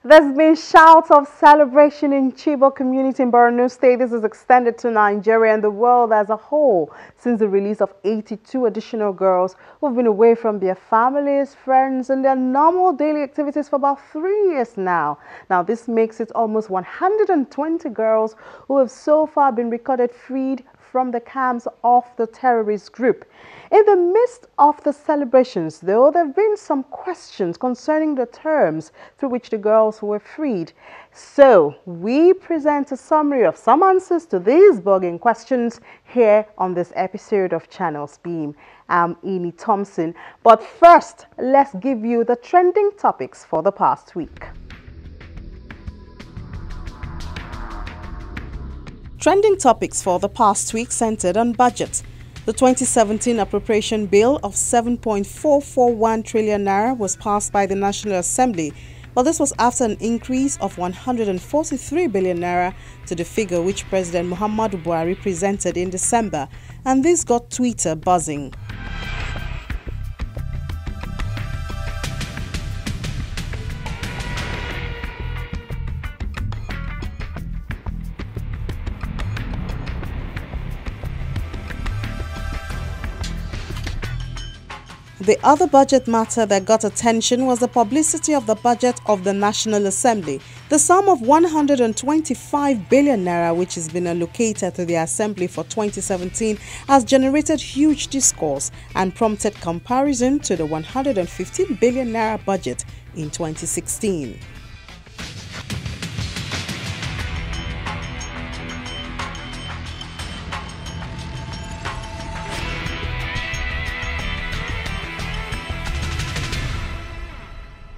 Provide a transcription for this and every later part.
There's been shouts of celebration in Chibok community in Borno State. This is extended to Nigeria and the world as a whole since the release of 82 additional girls who've been away from their families, friends, and their normal daily activities for about 3 years now. Now, this makes it almost 120 girls who have so far been recorded freed from the camps of the terrorist group. In the midst of the celebrations, though, there have been some questions concerning the terms through which the girls were freed. So, we present a summary of some answers to these bugging questions here on this episode of Channels Beam. I'm Eni Thompson, but first, let's give you the trending topics for the past week. Trending topics for the past week centered on budget. The 2017 appropriation bill of 7.441 trillion naira was passed by the National Assembly, but this was after an increase of 143 billion naira to the figure which President Muhammadu Buhari presented in December, and this got Twitter buzzing. The other budget matter that got attention was the publicity of the budget of the National Assembly. The sum of 125 billion naira, which has been allocated to the Assembly for 2017, has generated huge discourse and prompted comparison to the 115 billion naira budget in 2016.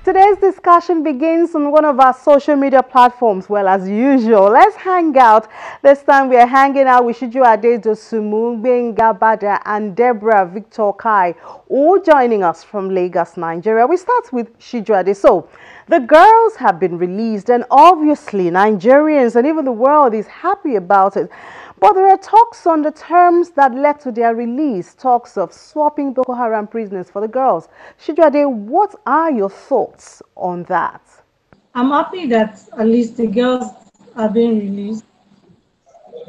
Today's discussion begins on one of our social media platforms. Well, as usual, let's hang out. This time we are hanging out with Shijuade Dosumu, Benga Bada, and Deborah Victor Kai, all joining us from Lagos, Nigeria. We start with Shijuade. So, the girls have been released, and obviously Nigerians and even the world is happy about it. But there are talks on the terms that led to their release, talks of swapping Boko Haram prisoners for the girls. Shijuade, what are your thoughts on that? I'm happy that at least the girls are being released.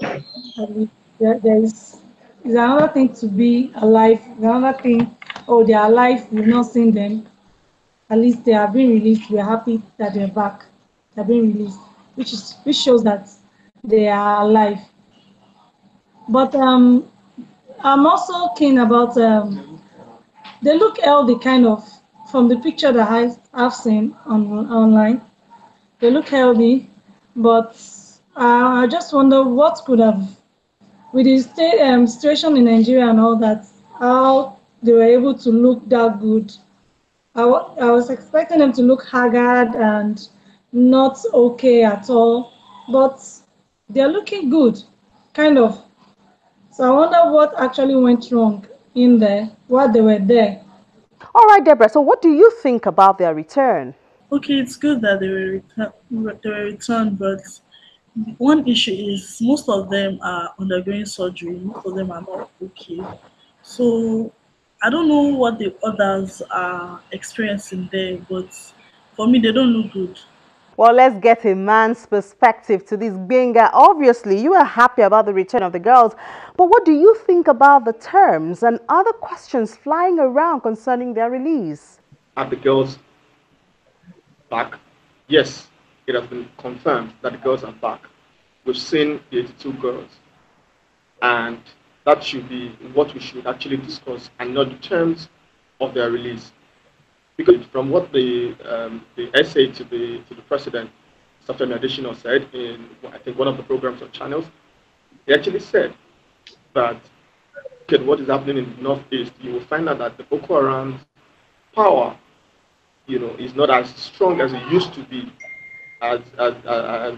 At least there is another thing to be alive, another thing, oh, they are alive, we've not seen them. At least they are being released. We're happy that they're back. They're being released, which shows that they are alive. But I'm also keen about they look healthy, kind of, from the picture that I've seen online. They look healthy, but I just wonder what could have, with the situation in Nigeria and all that, how they were able to look that good. I was expecting them to look haggard and not okay at all, but they're looking good, kind of. So I wonder what actually went wrong in there while they were there. All right, Deborah, so what do you think about their return? Okay, it's good that they were returned, but one issue is most of them are undergoing surgery. Most of them are not okay. So I don't know what the others are experiencing there, but for me, they don't look good. Well, let's get a man's perspective to this. Benga, obviously, you are happy about the return of the girls, but what do you think about the terms and other questions flying around concerning their release? Are the girls back? Yes, it has been confirmed that the girls are back. We've seen the 82 girls, and that should be what we should actually discuss and not the terms of their release. Because from what the essay to the president, Safemi Adesina, said in, I think, one of the programs on channels, he actually said that look at what is happening in the Northeast, you will find out that the Boko Haram power, is not as strong as it used to be, as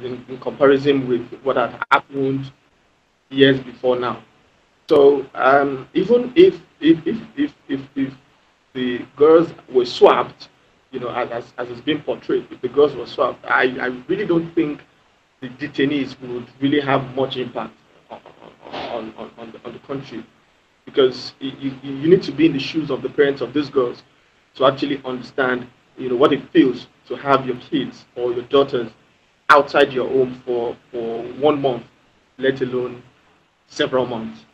in comparison with what had happened years before now. So even if the girls were swapped, as it's been portrayed, if the girls were swapped, I really don't think the detainees would really have much impact on the country, because you need to be in the shoes of the parents of these girls to actually understand, what it feels to have your kids or your daughters outside your home for 1 month, let alone several months.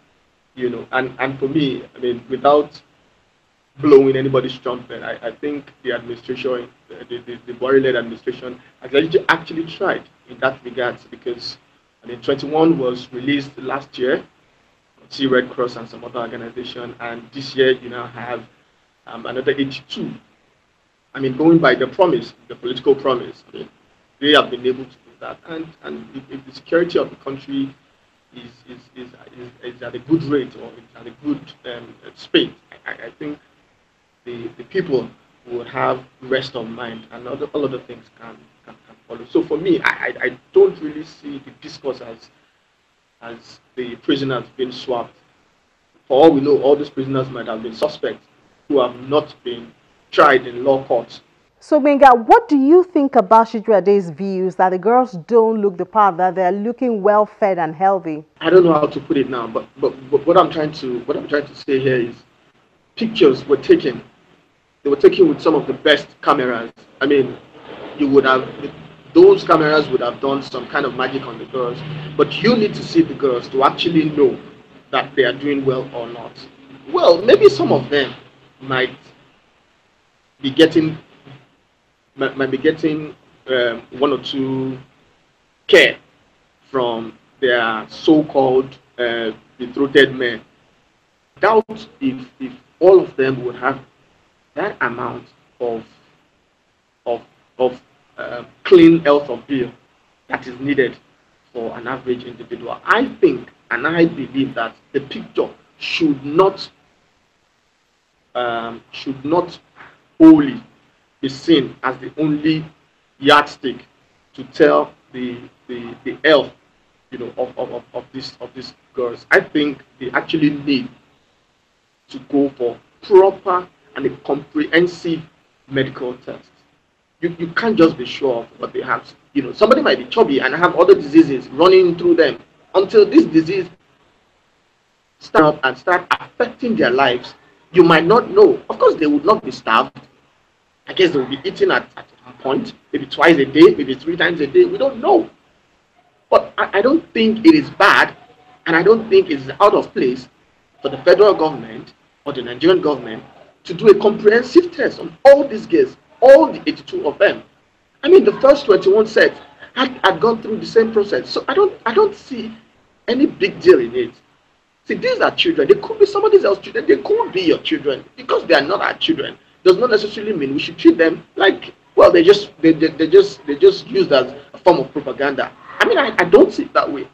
And for me, I mean, without blowing anybody's trumpet, I think the administration, the Buhari-led administration, has actually tried in that regards because I mean, 21 was released last year, see Red Cross and some other organization, and this year you now have another 82. I mean, going by the promise, the political promise, I mean, they have been able to do that, and if the security of the country is at a good rate or is at a good speed, I think the people will have rest of mind and all other things can follow. So for me, I don't really see the discourse as the prisoners being swapped. For all we know, all these prisoners might have been suspects who have not been tried in law courts. So, Benga, what do you think about Shijuade's views that the girls don't look the part, that they're looking well fed and healthy? I don't know how to put it now, but what I'm trying to say here is pictures were taken. They were taken with some of the best cameras. I mean, you would have those cameras would have done some kind of magic on the girls, but you need to see the girls to actually know that they are doing well or not. Well, maybe some of them might be getting might be getting one or two care from their so-called betrothed men. Doubt if all of them would have that amount of of clean health of beer that is needed for an average individual. I think and I believe that the picture should not wholly be seen as the only yardstick to tell the health, of these girls. I think they actually need to go for proper and a comprehensive medical test. You can't just be sure of what they have. Somebody might be chubby and have other diseases running through them until this disease start up and start affecting their lives. You might not know. Of course, they would not be starved. I guess they will be eating at a point, maybe twice a day, maybe 3 times a day. We don't know. But I don't think it is bad, and I don't think it's out of place for the federal government or the Nigerian government to do a comprehensive test on all these girls, all the 82 of them. I mean, the first 21 sets had gone through the same process, so I don't see any big deal in it. See, these are children. They could be somebody else's children. They could be your children because they are not our children. Does not necessarily mean we should treat them like, well, they just used as a form of propaganda. I mean, I don't see it that way.